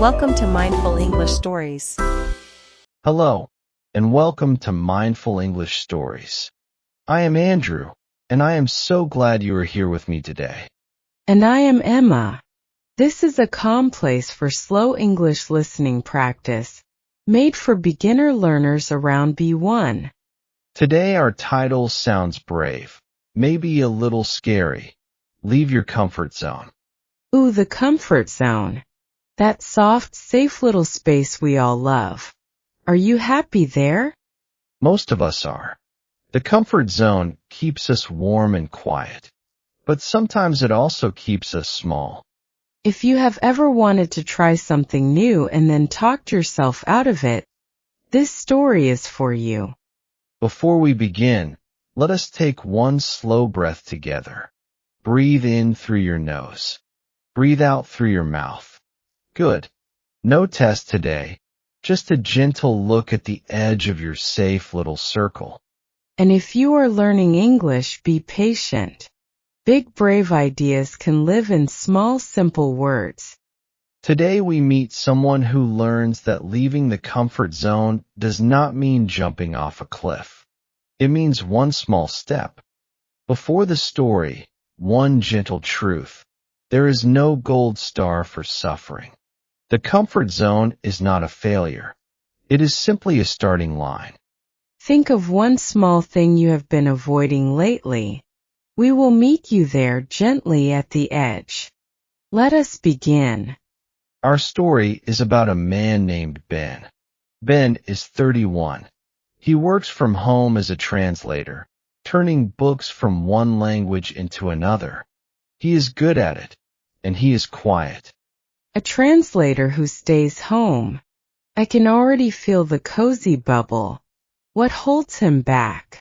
Welcome to Mindful English Stories. Hello, and welcome to Mindful English Stories. I am Andrew, and I am so glad you are here with me today. And I am Emma. This is a calm place for slow English listening practice, made for beginner learners around B1. Today our title sounds brave, maybe a little scary. Leave your comfort zone. Ooh, the comfort zone. That soft, safe little space we all love. Are you happy there? Most of us are. The comfort zone keeps us warm and quiet, but sometimes it also keeps us small. If you have ever wanted to try something new and then talked yourself out of it, this story is for you. Before we begin, let us take one slow breath together. Breathe in through your nose. Breathe out through your mouth. Good. No test today, just a gentle look at the edge of your safe little circle. And if you are learning English, be patient. Big, brave ideas can live in small, simple words. Today we meet someone who learns that leaving the comfort zone does not mean jumping off a cliff. It means one small step. Before the story, one gentle truth. There is no gold star for suffering. The comfort zone is not a failure. It is simply a starting line. Think of one small thing you have been avoiding lately. We will meet you there gently at the edge. Let us begin. Our story is about a man named Ben. Ben is 31. He works from home as a translator, turning books from one language into another. He is good at it, and he is quiet. A translator who stays home. I can already feel the cozy bubble. What holds him back?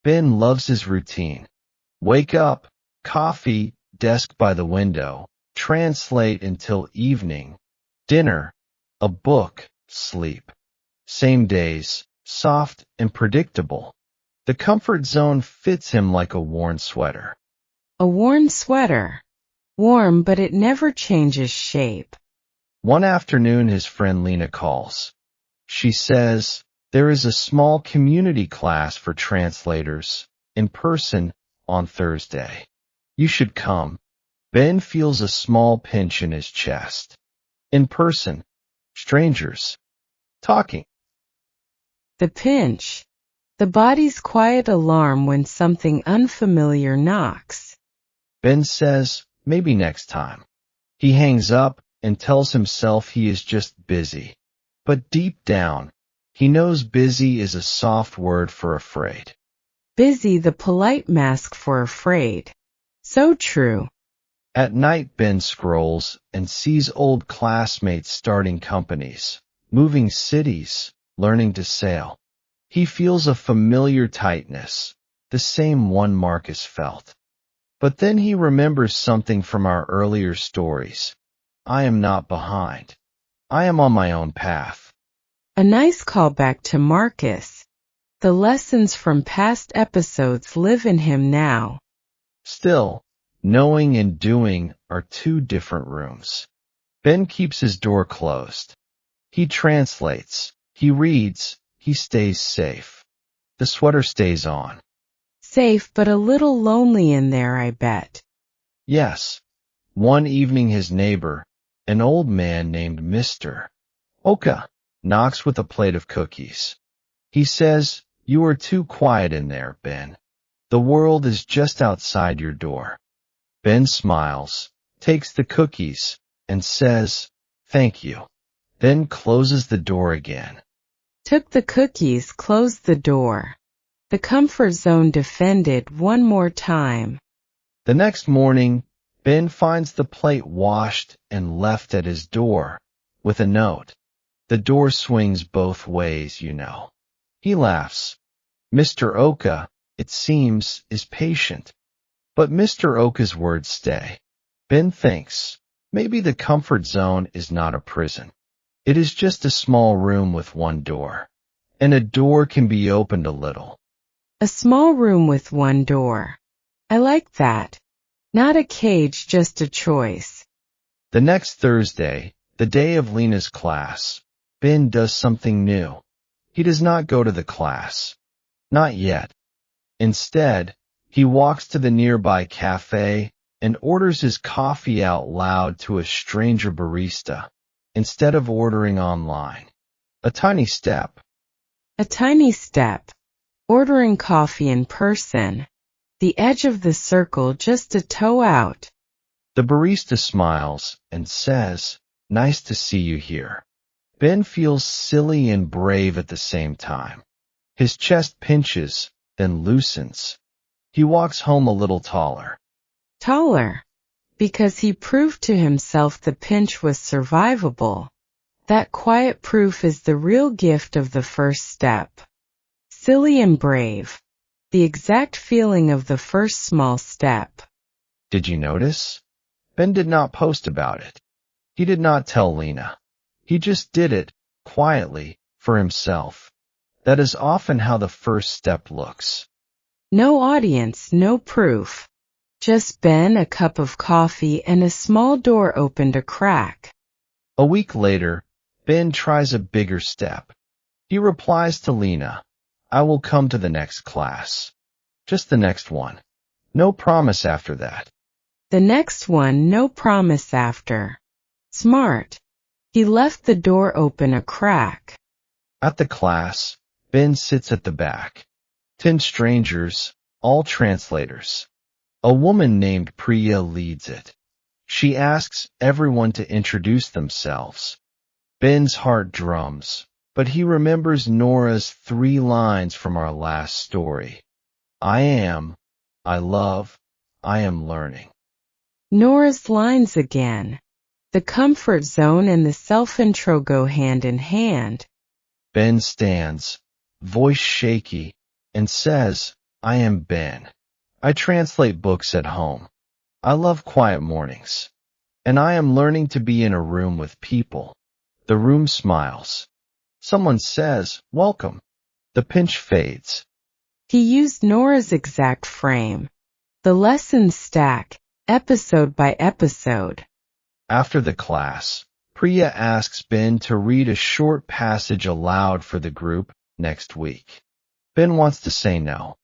Ben loves his routine. Wake up, coffee, desk by the window, translate until evening, dinner, a book, sleep. Same days, soft and predictable. The comfort zone fits him like a worn sweater. A worn sweater. Warm, but it never changes shape. One afternoon his friend Lena calls. She says, there is a small community class for translators, in person, on Thursday. You should come. Ben feels a small pinch in his chest. In person, strangers, talking. The pinch. The body's quiet alarm when something unfamiliar knocks. Ben says, maybe next time. He hangs up and tells himself he is just busy. But deep down, he knows busy is a soft word for afraid. Busy, the polite mask for afraid. So true. At night, Ben scrolls and sees old classmates starting companies, moving cities, learning to sail. He feels a familiar tightness, the same one Marcus felt. But then he remembers something from our earlier stories. I am not behind. I am on my own path. A nice callback to Marcus. The lessons from past episodes live in him now. Still, knowing and doing are two different rooms. Ben keeps his door closed. He translates, he reads, he stays safe. The sweater stays on. Safe, but a little lonely in there, I bet. Yes. One evening his neighbor, an old man named Mr. Oka, knocks with a plate of cookies. He says, you are too quiet in there, Ben. The world is just outside your door. Ben smiles, takes the cookies, and says, thank you. Then closes the door again. Took the cookies, closed the door. The comfort zone defended one more time. The next morning, Ben finds the plate washed and left at his door, with a note. The door swings both ways, you know. He laughs. Mr. Oka, it seems, is patient. But Mr. Oka's words stay. Ben thinks, maybe the comfort zone is not a prison. It is just a small room with one door. And a door can be opened a little. A small room with one door. I like that. Not a cage, just a choice. The next Thursday, The day of Lena's class, Ben does something new. He does not go to the class. Not yet. Instead, he walks to the nearby cafe and orders his coffee out loud to a stranger barista, instead of ordering online. A tiny step. A tiny step. Ordering coffee in person. The edge of the circle just a toe out. The barista smiles and says, "Nice to see you here." Ben feels silly and brave at the same time. His chest pinches, then loosens. He walks home a little taller. Taller. Because he proved to himself the pinch was survivable. That quiet proof is the real gift of the first step. Silly and brave. The exact feeling of the first small step. Did you notice? Ben did not post about it. He did not tell Lena. He just did it, quietly, for himself. That is often how the first step looks. No audience, no proof. Just Ben, a cup of coffee, and a small door opened a crack. A week later, Ben tries a bigger step. He replies to Lena, "I will come to the next class." Just the next one. No promise after that. The next one, no promise after. Smart. He left the door open a crack. At the class, Ben sits at the back. 10 strangers, all translators. A woman named Priya leads it. She asks everyone to introduce themselves. Ben's heart drums, but he remembers Nora's 3 lines from our last story. I am, I love, I am learning. Nora's lines again. The comfort zone and the self-intro go hand in hand. Ben stands, voice shaky, and says, I am Ben. I translate books at home. I love quiet mornings. And I am learning to be in a room with people. The room smiles. Someone says, welcome. The pinch fades. He used Nora's exact frame. The lessons stack, episode by episode. After the class, Priya asks Ben to read a short passage aloud for the group next week. Ben wants to say no,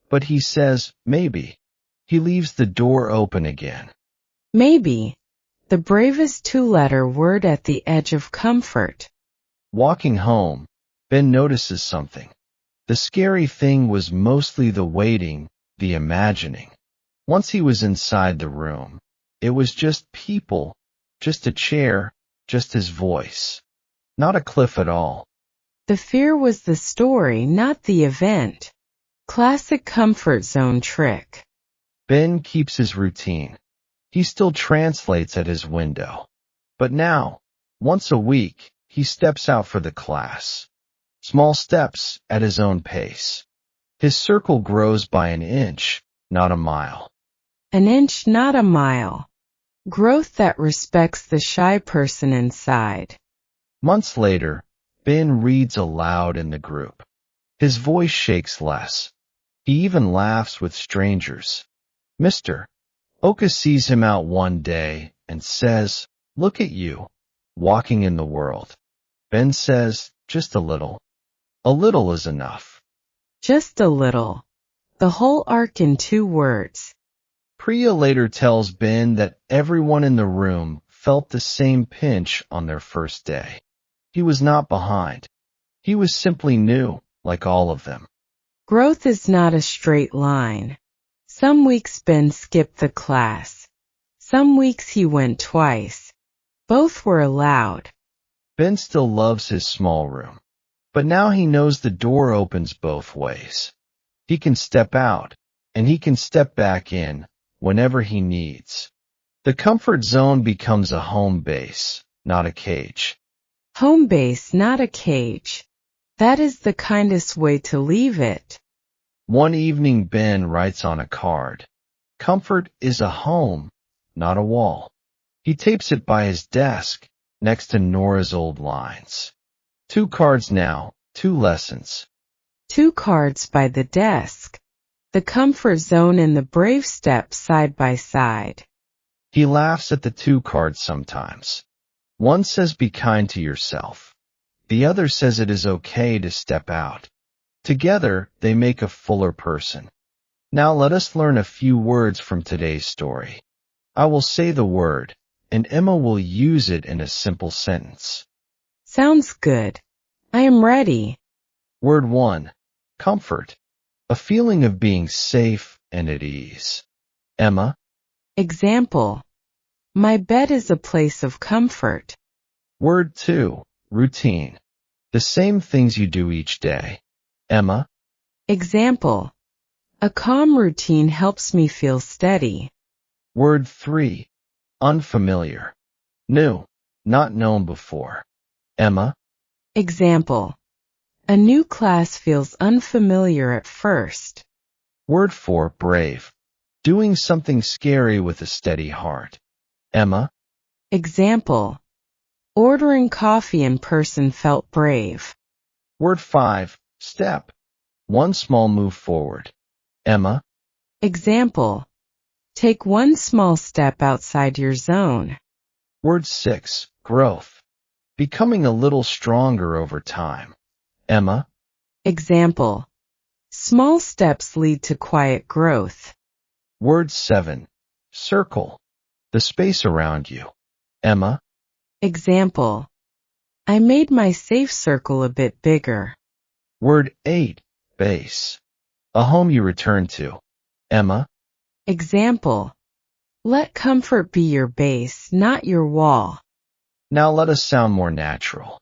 but he says maybe. He leaves the door open again. Maybe. The bravest 2-letter word at the edge of comfort. Walking home, Ben notices something. The scary thing was mostly the waiting, the imagining. Once he was inside the room, it was just people, just a chair, just his voice. Not a cliff at all. The fear was the story, not the event. Classic comfort zone trick. Ben keeps his routine. He still translates at his window. But now, once a week, he steps out for the class. Small steps at his own pace. His circle grows by an inch, not a mile. An inch, not a mile. Growth that respects the shy person inside. Months later, Ben reads aloud in the group. His voice shakes less. He even laughs with strangers. Mr. Oka sees him out one day and says, look at you, walking in the world. Ben says, just a little. A little is enough. Just a little. The whole arc in 2 words. Priya later tells Ben that everyone in the room felt the same pinch on their first day. He was not behind. He was simply new, like all of them. Growth is not a straight line. Some weeks Ben skipped the class. Some weeks he went twice. Both were allowed. Ben still loves his small room. But now he knows the door opens both ways. He can step out, and he can step back in whenever he needs. The comfort zone becomes a home base, not a cage. Home base, not a cage. That is the kindest way to leave it. One evening Ben writes on a card, comfort is a home, not a wall. He tapes it by his desk, next to Nora's old lines. 2 cards now, 2 lessons. 2 cards by the desk. The comfort zone and the brave step side by side. He laughs at the 2 cards sometimes. One says be kind to yourself. The other says it is okay to step out. Together, they make a fuller person. Now let us learn a few words from today's story. I will say the word, and Emma will use it in a simple sentence. Sounds good. I am ready. Word 1. Comfort. A feeling of being safe and at ease. Emma. Example. My bed is a place of comfort. Word 2. Routine. The same things you do each day. Emma. Example. A calm routine helps me feel steady. Word 3. Unfamiliar. New. Not known before. Emma. Example. A new class feels unfamiliar at first. Word 4. Brave. Doing something scary with a steady heart. Emma. Example. Ordering coffee in person felt brave. Word 5. Step. One small move forward. Emma. Example. Take one small step outside your zone. Word 6. Growth. Becoming a little stronger over time. Emma. Example. Small steps lead to quiet growth. Word 7. Circle. The space around you. Emma. Example. I made my safe circle a bit bigger. Word 8. Base. A home you return to. Emma. Example. Let comfort be your base, not your wall. Now let us sound more natural.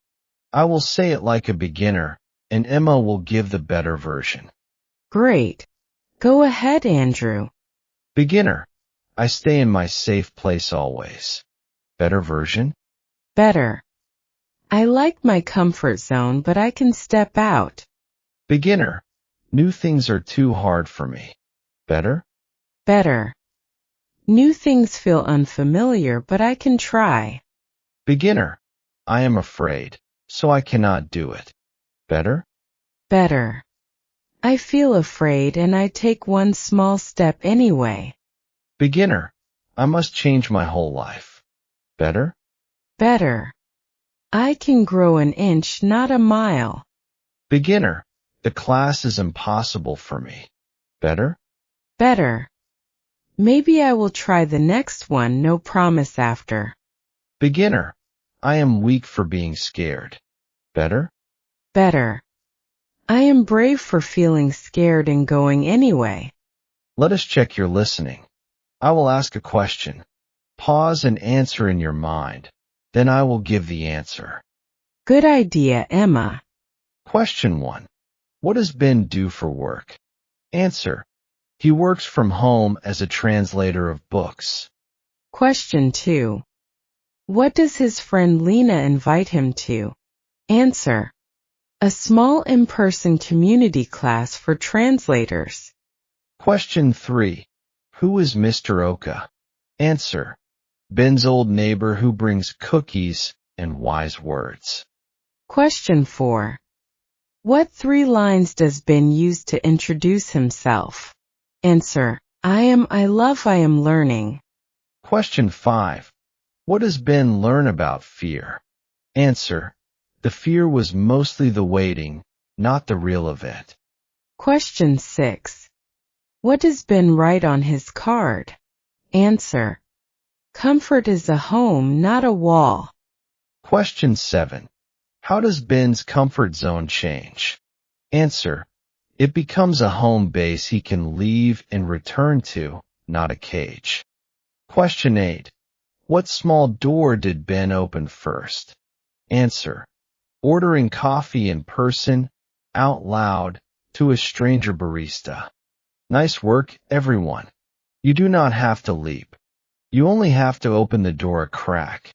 I will say it like a beginner, and Emma will give the better version. Great. Go ahead, Andrew. Beginner. I stay in my safe place always. Better version. Better. I like my comfort zone, but I can step out. Beginner. New things are too hard for me. Better. Better. New things feel unfamiliar, but I can try. Beginner. I am afraid, so I cannot do it. Better. Better. I feel afraid and I take one small step anyway. Beginner. I must change my whole life. Better. Better. I can grow an inch, not a mile. Beginner. The class is impossible for me. Better. Better. Maybe I will try the next one, no promise after. Beginner. I am weak for being scared. Better. Better. I am brave for feeling scared and going anyway. Let us check your listening. I will ask a question. Pause and answer in your mind. Then I will give the answer. Good idea, Emma. Question 1. What does Ben do for work? Answer. He works from home as a translator of books. Question 2. What does his friend Lena invite him to? Answer. A small in-person community class for translators. Question 3. Who is Mr. Oka? Answer. Ben's old neighbor who brings cookies and wise words. Question 4. What 3 lines does Ben use to introduce himself? Answer. I love, I am learning. Question 5. What does Ben learn about fear? Answer. The fear was mostly the waiting, not the real event. Question 6. What does Ben write on his card? Answer. Comfort is a home, not a wall. Question 7. How does Ben's comfort zone change? Answer. It becomes a home base he can leave and return to, not a cage. Question 8. What small door did Ben open first? Answer. Ordering coffee in person, out loud, to a stranger barista. Nice work, everyone. You do not have to leap. You only have to open the door a crack.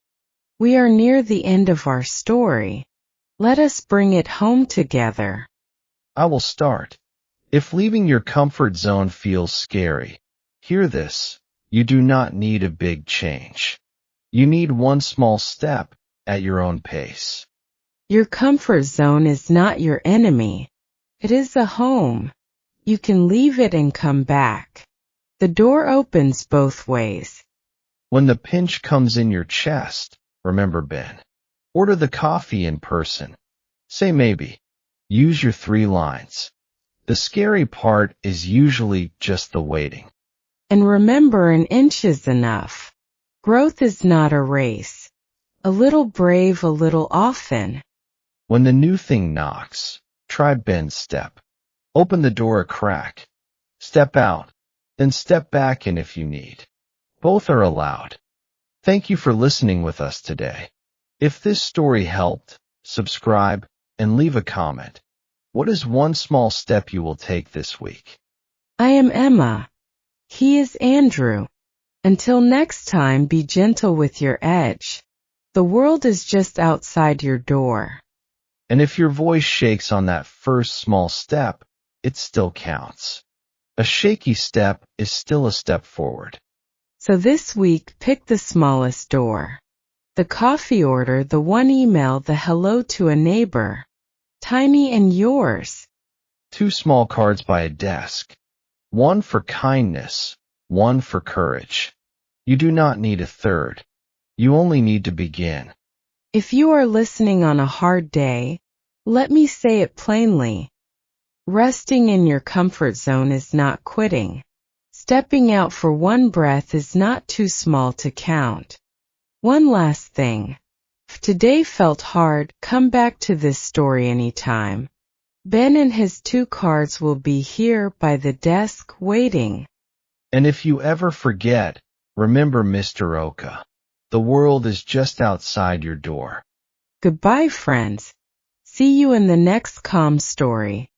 We are near the end of our story. Let us bring it home together. I will start. If leaving your comfort zone feels scary, hear this. You do not need a big change. You need one small step at your own pace. Your comfort zone is not your enemy. It is a home. You can leave it and come back. The door opens both ways. When the pinch comes in your chest, Remember, Ben. Order the coffee in person. Say maybe. Use your 3 lines. The scary part is usually just the waiting. And remember, an inch is enough. Growth is not a race. A little brave, a little often. When the new thing knocks, try Ben's step. Open the door a crack. Step out, then step back in if you need. Both are allowed. Thank you for listening with us today. If this story helped, subscribe and leave a comment. What is one small step you will take this week? I am Emma. He is Andrew. Until next time, be gentle with your edge. The world is just outside your door. And if your voice shakes on that first small step, it still counts. A shaky step is still a step forward. So this week, pick the smallest door. The coffee order, the one email, the hello to a neighbor. Tiny and yours. 2 small cards by a desk. 1 for kindness, 1 for courage. You do not need a third. You only need to begin. If you are listening on a hard day, let me say it plainly. Resting in your comfort zone is not quitting. Stepping out for one breath is not too small to count. One last thing. If today felt hard, come back to this story anytime. Ben and his 2 cards will be here by the desk waiting. And if you ever forget, remember Mr. Oka. The world is just outside your door. Goodbye, friends. See you in the next calm story.